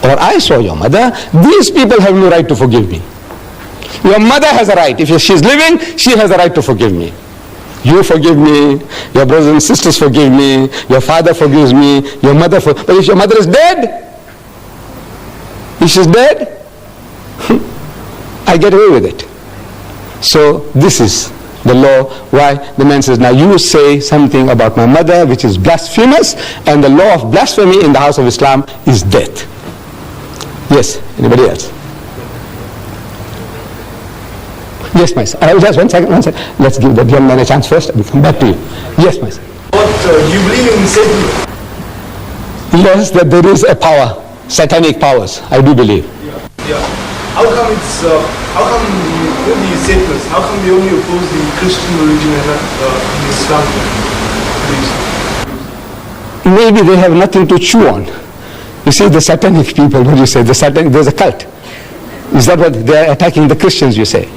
or I saw your mother, these people have no right to forgive me. Your mother has a right. If she's living, she has a right to forgive me. You forgive me, your brothers and sisters forgive me, your father forgives me, your mother but if your mother is dead, if she's dead, I get away with it. So this is the law why the man says, now you say something about my mother which is blasphemous, and the law of blasphemy in the house of Islam is death. Yes, anybody else? Yes, my son. Just one second. Let's give that young man a chance first. We'll come back to you. Yes, my son. What, you believe in Satan? Yes, that there is a power, satanic powers. I do believe. Yeah. How come with these Satanists, how come they only oppose the Christian religion and not the Islam beliefs? Maybe they have nothing to chew on. You see, the satanic people, what do you say? There's a cult. Is that what they are attacking the Christians, you say?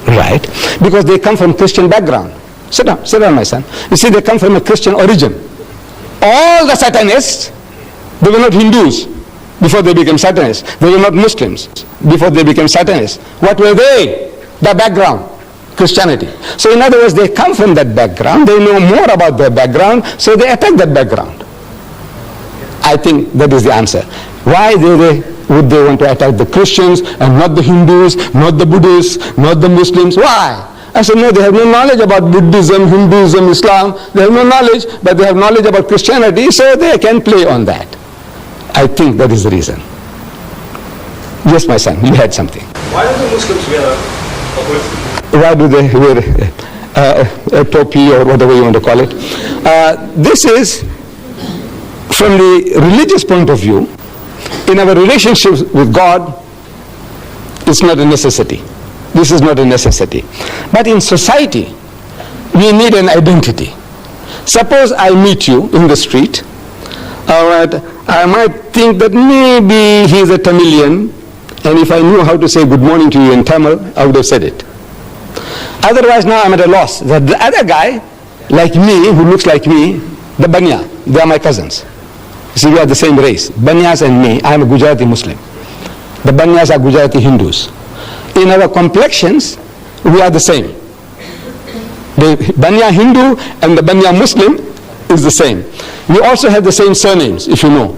Right. Because they come from Christian background. Sit down, my son. You see, they come from a Christian origin. All the Satanists, they were not Hindus before they became Satanists. They were not Muslims before they became Satanists. What were they? The background, Christianity. So in other words, they come from that background. They know more about their background, so they attack that background. I think that is the answer. Why would they want to attack the Christians and not the Hindus, not the Buddhists, not the Muslims? Why? I said, no, they have no knowledge about Buddhism, Hinduism, Islam. They have no knowledge, but they have knowledge about Christianity, so they can play on that. I think that is the reason. Yes, my son, you had something. Why do the Muslims wear a hood? Why do they wear a topi or whatever you want to call it? This is, from the religious point of view, in our relationships with God, it's not a necessity. This is not a necessity. But in society, we need an identity. Suppose I meet you in the street, I might think that maybe he's a Tamilian, and if I knew how to say good morning to you in Tamil, I would have said it. Otherwise, now I'm at a loss. The other guy, like me, who looks like me, the Banya, they are my cousins. You see, we are the same race. Banyas and me, I am a Gujarati Muslim. The Banyas are Gujarati Hindus. In our complexions, we are the same. The Banya Hindu and the Banya Muslim is the same. We also have the same surnames, if you know.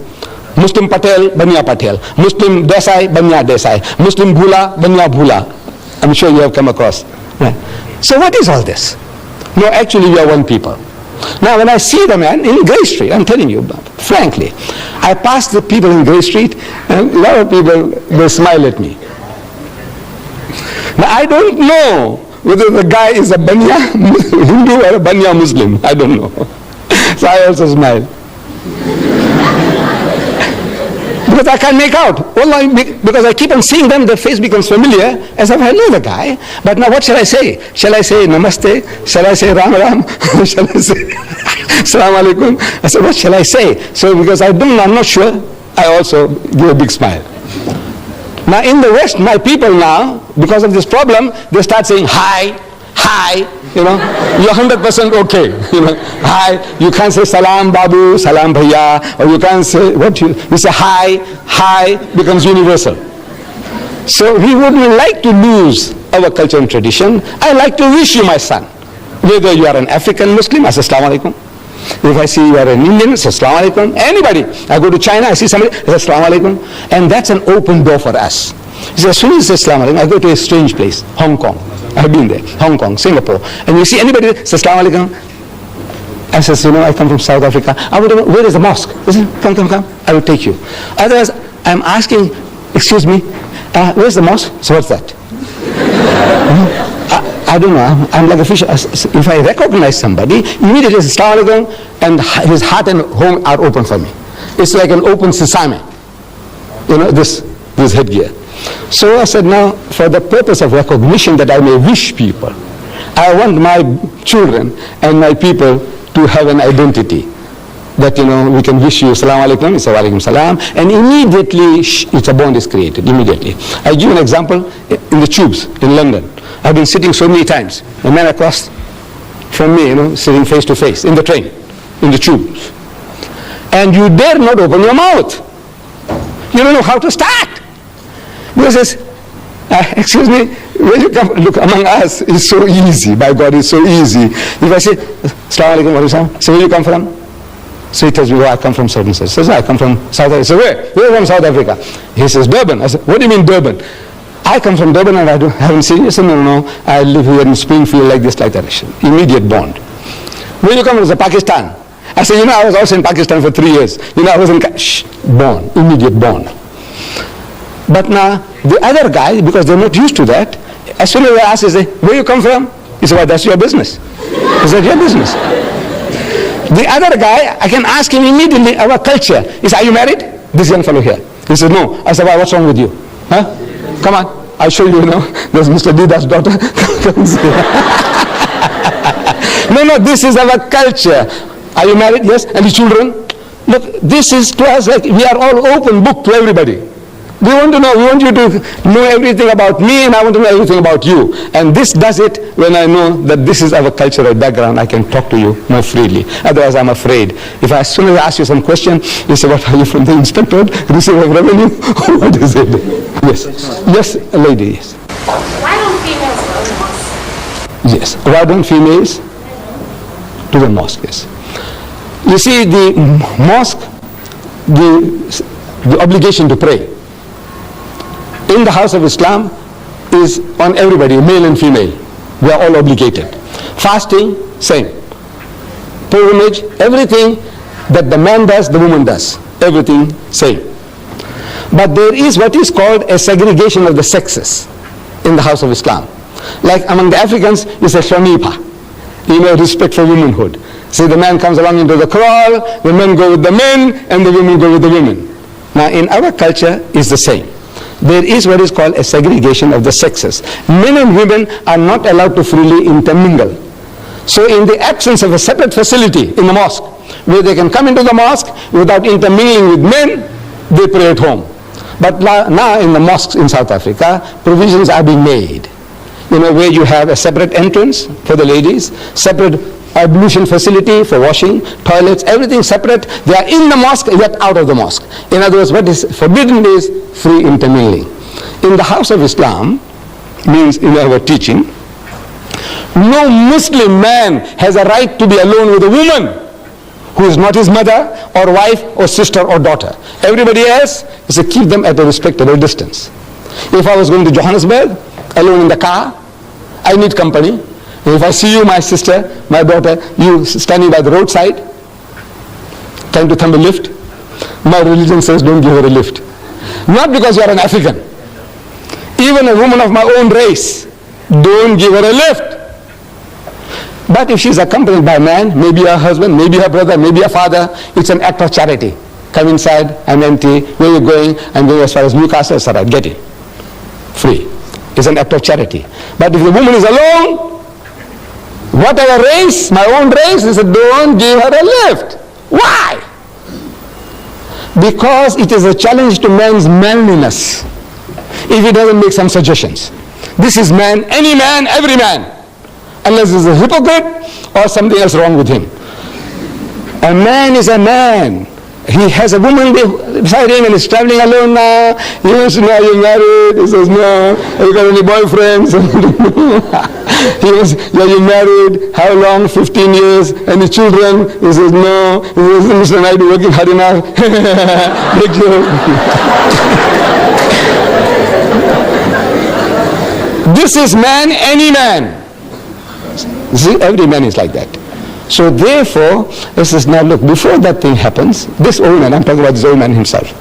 Muslim Patel, Banya Patel. Muslim Desai, Banya Desai. Muslim Bhula, Banya Bhula. I'm sure you have come across. Right. So what is all this? No, actually we are one people. Now when I see the man in Grey Street, I'm telling you, frankly, I pass the people in Grey Street and a lot of people, they smile at me. Now I don't know whether the guy is a Banya Hindu or a Banya Muslim. I don't know. So I also smile. Because I can't make out. Because I keep on seeing them, their face becomes familiar, as if I know the guy. But now what shall I say? Shall I say Namaste? Shall I say Ram Ram? Shall I say Assalamu Alaikum? I said, what shall I say? So because I'm not sure, I also give a big smile. Now in the West, my people now, because of this problem, they start saying hi, hi, you know, you're 100% okay, you know, hi, you can't say salam babu, salam bhaiya, or you can't say, you say hi, hi becomes universal. So we wouldn't like to lose our culture and tradition. I like to wish you, my son, whether you are an African Muslim, I say assalamu alaikum. If I see you are an Indian, I say assalamu alaikum. Anybody, I go to China, I see somebody, I say assalamu alaikum. And that's an open door for us. So as soon as I say assalamu alaikum, I go to a strange place, Hong Kong. I've been there, Hong Kong, Singapore. And you see anybody say assalamu alaikum, I says, you know, I come from South Africa. Where is the mosque? He says, come, I will take you. Otherwise, I'm asking, excuse me, where's the mosque? So what's that? I don't know, I'm like a fish. If I recognize somebody, immediately say assalamu alaikum, and his heart and home are open for me. It's like an open sesame, you know, this headgear. So I said, now, for the purpose of recognition that I may wish people, I want my children and my people to have an identity. That, you know, we can wish you assalamu alaikum, it's wa alaikum salam, and immediately it's a bond is created, immediately. I give an example in the tubes in London. I've been sitting so many times, a man across from me, you know, sitting face to face in the train, in the tubes. And you dare not open your mouth. You don't know how to start. Because says, excuse me, when you come, look, among us, it's so easy. By God, it's so easy. If I say, assalamu alaikum wa rahmatullah, so where you come from? So he tells me, I come from certain such. Says, I come from South Africa. So where? Where from South Africa? He says, Durban. I said, what do you mean Durban? I come from Durban and I haven't seen you. I said, no, I live here in Springfield like this, like that. Immediate bond. Where you come from? I said, Pakistan. I said, you know, I was also in Pakistan for 3 years. You know, I was in bond, immediate bond. But now, the other guy, because they're not used to that, as soon as I ask, they say, where you come from? He said, well, that's your business. I said, your business. The other guy, I can ask him immediately, our culture. He said, are you married? This young fellow here. He said, no. I said, well, what's wrong with you? Huh? Come on, I'll show you, there's Mr. Deedat's daughter. No, this is our culture. Are you married? Yes. And the children? Look, this is to us like we are all open book to everybody. We want to know, we want you to know everything about me and I want to know everything about you. And this does it when I know that this is our cultural background, I can talk to you more freely. Otherwise I'm afraid. If as soon as I ask you some question, you say, what are you from the inspector? Receiver of revenue? What is it? Yes. Yes, a lady, yes. Why don't females go to mosque? Yes. Why don't females to the mosque? Yes. You see, the mosque, the obligation to pray in the house of Islam is on everybody, male and female. We are all obligated. Fasting, same. Pilgrimage, everything that the man does, the woman does. Everything, same. But there is what is called a segregation of the sexes in the house of Islam. Like among the Africans, it's a shanipa, respect for womanhood. So the man comes along into the kraal, the men go with the men, and the women go with the women. Now in our culture, it's the same. There is what is called a segregation of the sexes. Men and women are not allowed to freely intermingle. So in the absence of a separate facility in the mosque, where they can come into the mosque without intermingling with men, they pray at home. But now in the mosques in South Africa, provisions are being made. where you have a separate entrance for the ladies, separate ablution facility for washing, toilets, everything separate. They are in the mosque, yet out of the mosque. In other words, what is forbidden is free intermingling. In the house of Islam, means in our teaching, no Muslim man has a right to be alone with a woman who is not his mother or wife or sister or daughter. Everybody else is to keep them at a respectable distance. If I was going to Johannesburg, alone in the car, I need company. If I see you, my sister, my daughter, you standing by the roadside, trying to thumb a lift, my religion says don't give her a lift. Not because you are an African. Even a woman of my own race, don't give her a lift. But if she's accompanied by a man, maybe her husband, maybe her brother, maybe her father, it's an act of charity. Come inside, I'm empty, where are you going? I'm going as far as Newcastle, etc. Get in. Free. It's an act of charity. But if the woman is alone, whatever race, my own race, they said, don't give her a lift. Why? Because it is a challenge to man's manliness if he doesn't make some suggestions. This is man, any man, every man. Unless he's a hypocrite or something else wrong with him. A man is a man. He has a woman beside him and he's traveling alone now. He wants to know, are you married? He says, no. Have you got any boyfriends? He was, are you married? How long? 15 years. Any children? He says, no. He says, Mr. Naidu, working hard enough. Big joke. This is man, any man. See, every man is like that. So therefore, this is now, look, before that thing happens, this old man, I'm talking about this old man himself.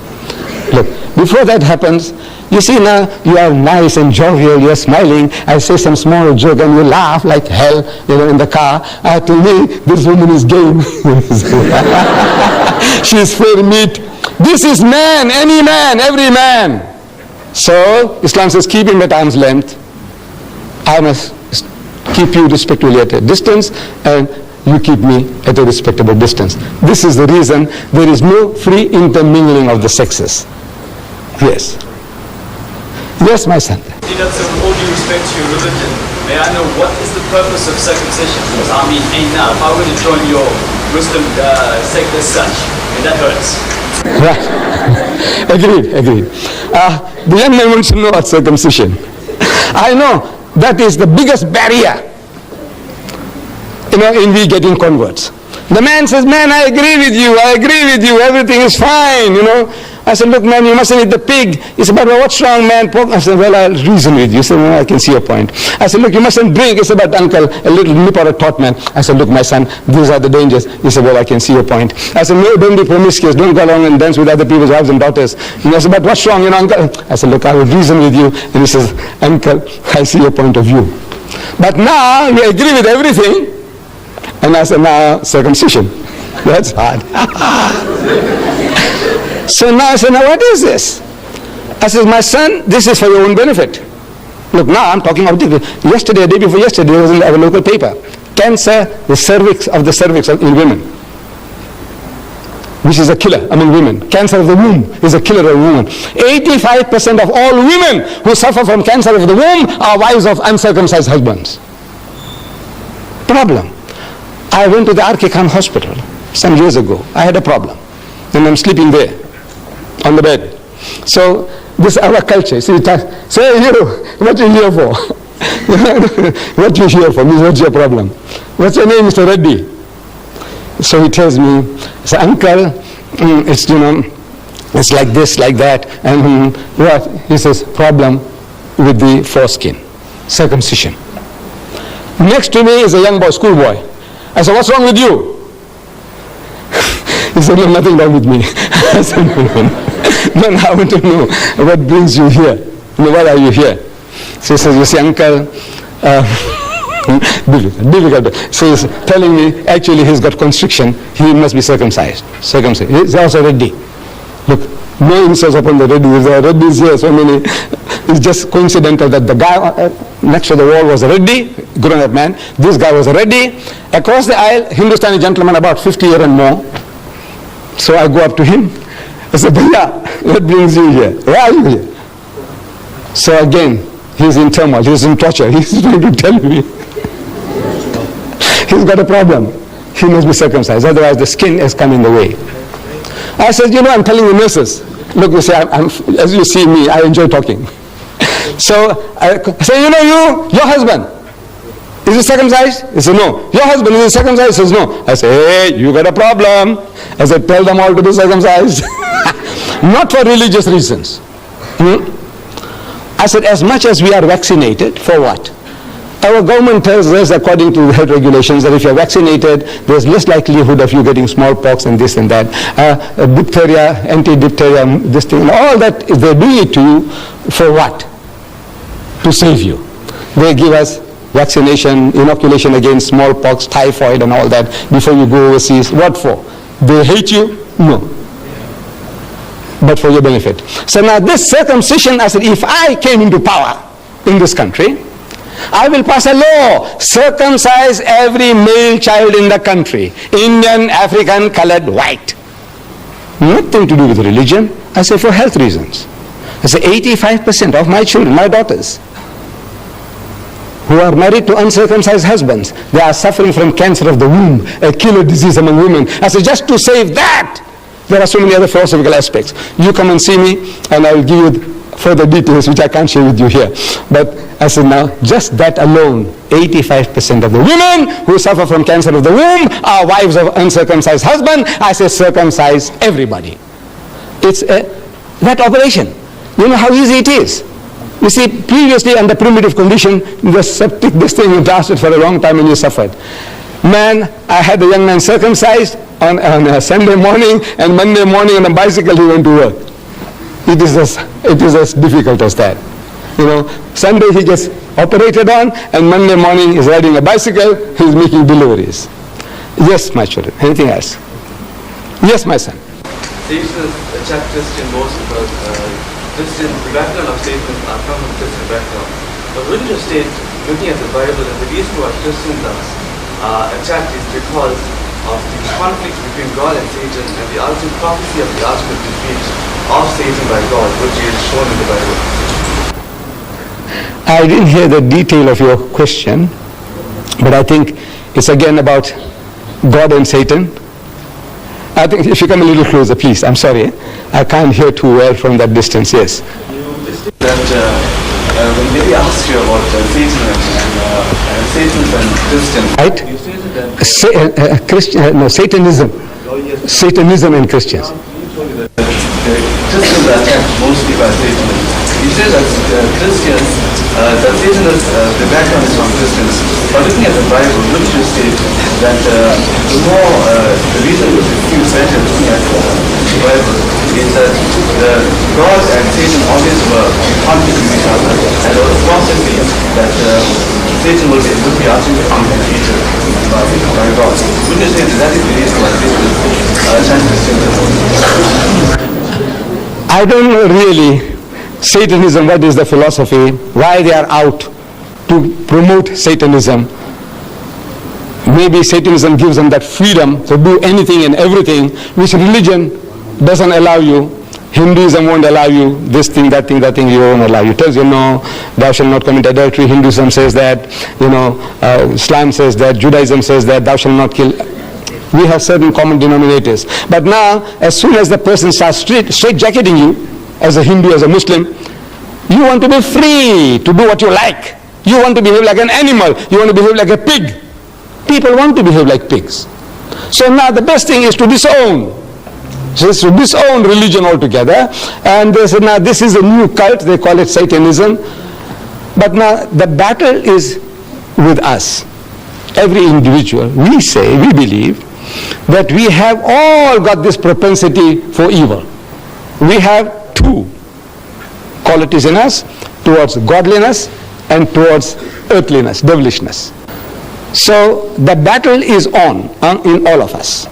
Look, before that happens, you see now, you are nice and jovial, you're smiling, I say some small joke and you laugh like hell, in the car. To me, this woman is game. She is fair meat. This is man, any man, every man. So, Islam says, keep him at arm's length. I must keep you respectfully at a distance, and you keep me at a respectable distance. This is the reason there is no free intermingling of the sexes. Yes. Yes, my son. With all due respect to your religion, may I know what is the purpose of circumcision? Because I mean, now, if I were to join your Muslim sect as such, that hurts. Right. Agreed. The young man wants to know about circumcision. I know that is the biggest barrier, in we getting converts. The man says, man, I agree with you, everything is fine, I said, look, man, you mustn't eat the pig. He said, but what's wrong, man? Pork? I said, well, I'll reason with you. He said, well, I can see your point. I said, look, you mustn't drink. He said, but uncle, a little nip or a tot, man. I said, look, my son, these are the dangers. He said, well, I can see your point. I said, no, don't be promiscuous. Don't go along and dance with other people's wives and daughters. I said, but what's wrong, uncle? I said, look, I will reason with you. And he says, uncle, I see your point of view. But now, you agree with everything. And I said, now, circumcision. That's hard. So now I said, now what is this? I said, my son, this is for your own benefit. Look, now I'm talking about yesterday, day before yesterday, there was in our local paper. Cancer, the cervix in women, which is a killer among women. Cancer of the womb is a killer of women. 85% of all women who suffer from cancer of the womb are wives of uncircumcised husbands. Problem. I went to the R.K. Khan hospital some years ago. I had a problem. And I'm sleeping there on the bed. So this is our culture. See, say you, what you here for? What you here for? Means what's your problem? What's your name, Mr. Reddy? So he tells me, so uncle, it's it's like this, like that, and what? He says, problem with the foreskin, circumcision. Next to me is a young boy, schoolboy. I said, what's wrong with you? He said, no, nothing wrong with me. I said, no, I want to know what brings you here. Why are you here? So he says, you see, uncle, difficult. So he's telling me, actually he's got constriction, he must be circumcised. He's also ready. Look, no insults upon the ready. There are readies here, so many. It's just coincidental that the guy next to the wall was a reddy, grown-up man. This guy was a reddy. Across the aisle, Hindustani gentleman, about 50 years and more. So I go up to him. I said, Bhaiya, what brings you here? Why are you here? So again, He's in turmoil, he's in torture. He's trying to tell me. He's got a problem. He must be circumcised, otherwise the skin has come in the way. I said, I'm telling the nurses. Look, you see, as you see me, I enjoy talking. So I say, your husband, is he circumcised? He said, no. Your husband, is he circumcised? He says, no. I say, hey, you got a problem. I said, tell them all to be circumcised. Not for religious reasons. I said, as much as we are vaccinated, for what? Our government tells us, according to health regulations, that if you're vaccinated, there's less likelihood of you getting smallpox and this and that. Diphtheria, anti-diphtheria, this thing, all that, they're doing it to you for what? To save you. They give us vaccination, inoculation against smallpox, typhoid and all that before you go overseas. What for? They hate you? No. But for your benefit. So now this circumcision, I said, if I came into power in this country, I will pass a law, circumcise every male child in the country, Indian, African, colored, white. Nothing to do with religion. I say for health reasons. I say 85% of my children, my daughters, who are married to uncircumcised husbands, they are suffering from cancer of the womb, a killer disease among women. I say just to save that, there are so many other philosophical aspects. You come and see me and I will give you further details which I can't share with you here. But I said now, just that alone, 85% of the women who suffer from cancer of the womb are wives of uncircumcised husband. I say circumcise everybody. It's that operation. You know how easy it is. You see, previously under primitive condition, the septic, this thing lasted for a long time and you suffered. Man, I had a young man circumcised on a Sunday morning, and Monday morning on a bicycle he went to work. It is as difficult as that. Sunday he gets operated on, and Monday morning he's riding a bicycle, he's making deliveries. Yes, my children. Anything else? Yes, my son. Satan is a chap Christian most because Christian, the background of Satan are from a Christian background. But wouldn't you state, looking at the Bible, that the reason why Christians are attacked is because of the conflict between God and Satan and the ultimate prophecy of the ultimate defeat of Satan by God, which is shown in the Bible? I didn't hear the detail of your question, but I think it's again about God and Satan. I think if you come a little closer, please. I'm sorry. I can't hear too well from that distance. Yes. That when they asked you about Satan and Satan's and Christians, right? you stated that Satanism. Satanism and Christians. Christians are attacked mostly by Satan. You say that Christians, that Satan is, the background is from Christians. But looking at the Bible, wouldn't you state that the reason which it seems better looking at the Bible is that God and Satan always were in conflict with each other, and there was a prophecy that Satan would be ultimately defeated by God. Wouldn't you say that is the reason why Satan is anti-Christian? I don't know really Satanism, what is the philosophy, why they are out to promote Satanism. Maybe Satanism gives them that freedom to do anything and everything which religion doesn't allow you. Hinduism won't allow you this thing, that thing, you won't allow you. It tells you no, thou shalt not commit adultery. Hinduism says that, Islam says that, Judaism says that, thou shalt not kill. We have certain common denominators. But now, as soon as the person starts straight-jacketing you, as a Hindu, as a Muslim, you want to be free to do what you like. You want to behave like an animal. You want to behave like a pig. People want to behave like pigs. So now the best thing is to disown. So it's to disown religion altogether. And they say, now this is a new cult, they call it Satanism. But now the battle is with us. Every individual, we believe, that we have all got this propensity for evil. We have two qualities in us, towards godliness and towards earthliness, devilishness. So the battle is on in all of us,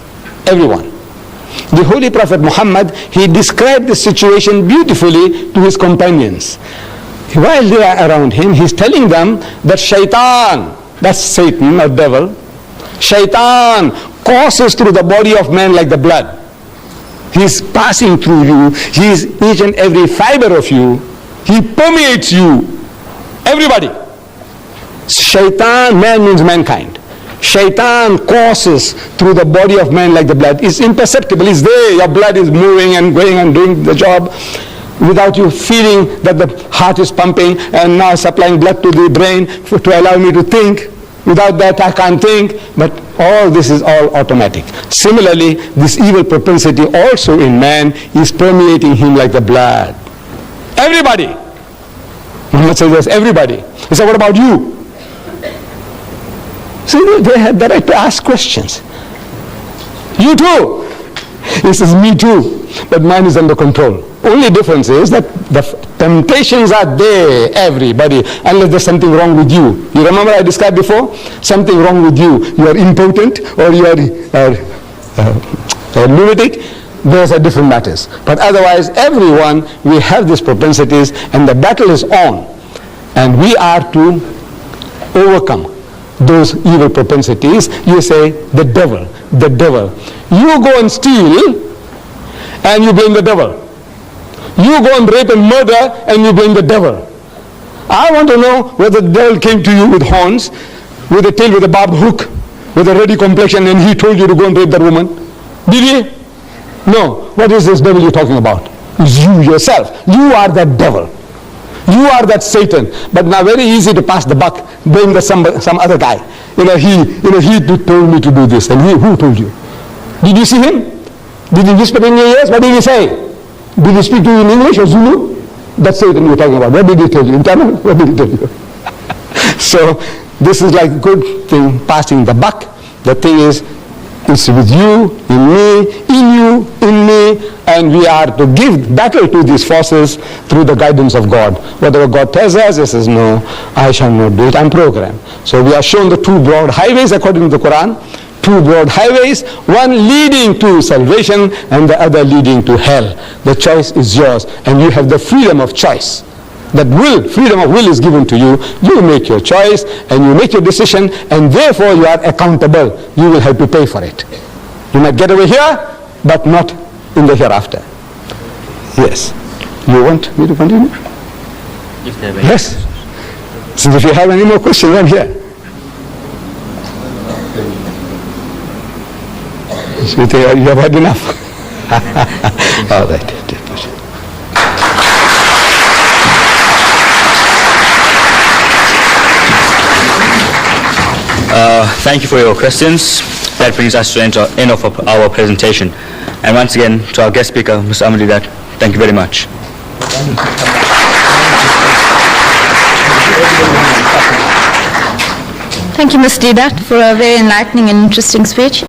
everyone. The Holy Prophet Muhammad, he described the situation beautifully to his companions. While they are around him, he's telling them that shaitan, that's Satan or devil, shaitan courses through the body of man like the blood. He's passing through you. He's each and every fiber of you. He permeates you. Everybody. Shaitan, man means mankind. Shaitan courses through the body of man like the blood. It's imperceptible. It's there. Your blood is moving and going and doing the job without you feeling that the heart is pumping and now supplying blood to the brain to allow me to think. Without that I can't think. But all this is all automatic. Similarly, this evil propensity also in man is permeating him like the blood. Everybody. Muhammad says everybody. He said, what about you? See, they had the right to ask questions. You too. He says, me too. But mine is under control. Only difference is that the temptations are there, everybody, unless there's something wrong with you. You remember I described before? Something wrong with you. You are impotent or you are lunatic. Those are different matters. But otherwise, everyone, we have these propensities and the battle is on. And we are to overcome those evil propensities. You say, the devil, the devil. You go and steal and you blame the devil. You go and rape and murder and you blame the devil. I want to know whether the devil came to you with horns, with a tail, with a barbed hook, with a ready complexion, and he told you to go and rape that woman. Did he? No. What is this devil you're talking about? It's you yourself. You are that devil. You are that Satan. But now very easy to pass the buck, blame some other guy. He told me to do this. And who told you? Did you see him? Did he whisper in your ears? What did he say? Did he speak to you in English or Zulu? That's Satan you're talking about. What did he tell you? In Tamil? What did he tell you? So this is like a good thing, passing the buck. The thing is, it's with you, in me, in you, in me, and we are to give battle to these forces through the guidance of God. Whatever God tells us, he says, no, I shall not do it, I'm programmed. So we are shown the two broad highways according to the Quran. Two broad highways, one leading to salvation and the other leading to hell. The choice is yours and you have the freedom of choice. That freedom of will is given to you. You make your choice and you make your decision and therefore you are accountable. You will have to pay for it. You might get away here, but not in the hereafter. Yes. You want me to continue? Yes. Since if you have any more questions, I'm here. You think you have had enough? All right. Thank you for your questions. That brings us to the end of our presentation. And once again, to our guest speaker, Mr. Ahmed Deedat, thank you very much. Thank you, Mr. Deedat, for a very enlightening and interesting speech.